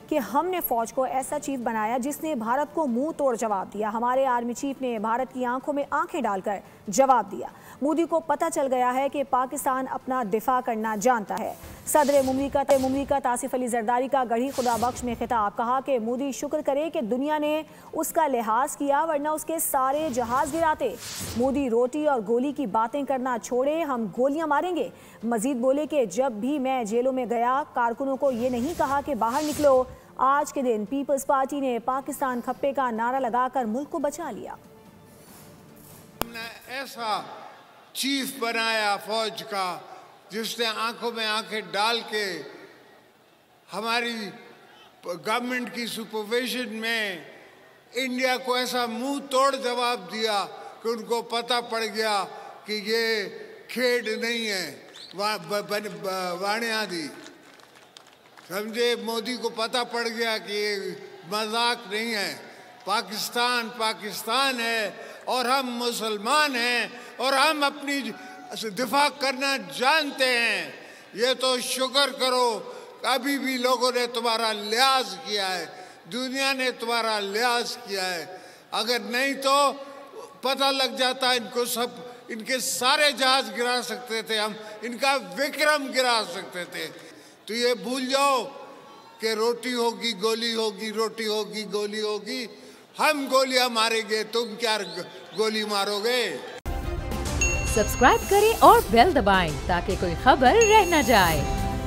कि हमने फौज को ऐसा चीफ बनाया जिसने भारत को मुंह तोड़ जवाब दिया। हमारे आर्मी चीफ ने भारत की आंखों में आंखें डालकर जवाब दिया। मोदी को पता चल गया है कि पाकिस्तान अपना दिफा करना जानता है। सदर मुमलिकत आसिफ अली जरदारी का गढ़ी खुदा बख्श में खिताब, कहा कि मोदी शुक्र करे कि दुनिया ने उसका लिहाज किया वरना उसके सारे जहाज गिराते। मोदी रोटी और गोली की बातें करना छोड़े, हम गोलियां मारेंगे। मजीद बोले कि जब भी मैं जेलों में गया कारकुनों को ये नहीं कहा कि बाहर निकलो। आज के दिन पीपल्स पार्टी ने पाकिस्तान खप्पे का नारा लगाकर मुल्क को बचा लिया। हमने ऐसा चीफ बनाया फौज का जिसने आंखों में आंखें डाल के हमारी गवर्नमेंट की सुपरविजन में इंडिया को ऐसा मुंह तोड़ जवाब दिया कि उनको पता पड़ गया कि ये खेड नहीं है, वाणिया दी। समझे, मोदी को पता पड़ गया कि ये मजाक नहीं है। पाकिस्तान पाकिस्तान है और हम मुसलमान हैं और हम अपनी दिफा करना जानते हैं। ये तो शुक्र करो, अभी भी लोगों ने तुम्हारा लिहाज किया है, दुनिया ने तुम्हारा लिहाज किया है। अगर नहीं तो पता लग जाता इनको सब, इनके सारे जहाज गिरा सकते थे हम, इनका विक्रम गिरा सकते थे। तो ये भूल जाओ कि रोटी होगी गोली होगी, रोटी होगी गोली होगी। हम गोलियां मारेंगे, तुम क्या गोली मारोगे। सब्सक्राइब करें और बेल दबाएं ताकि कोई खबर रह न जाए।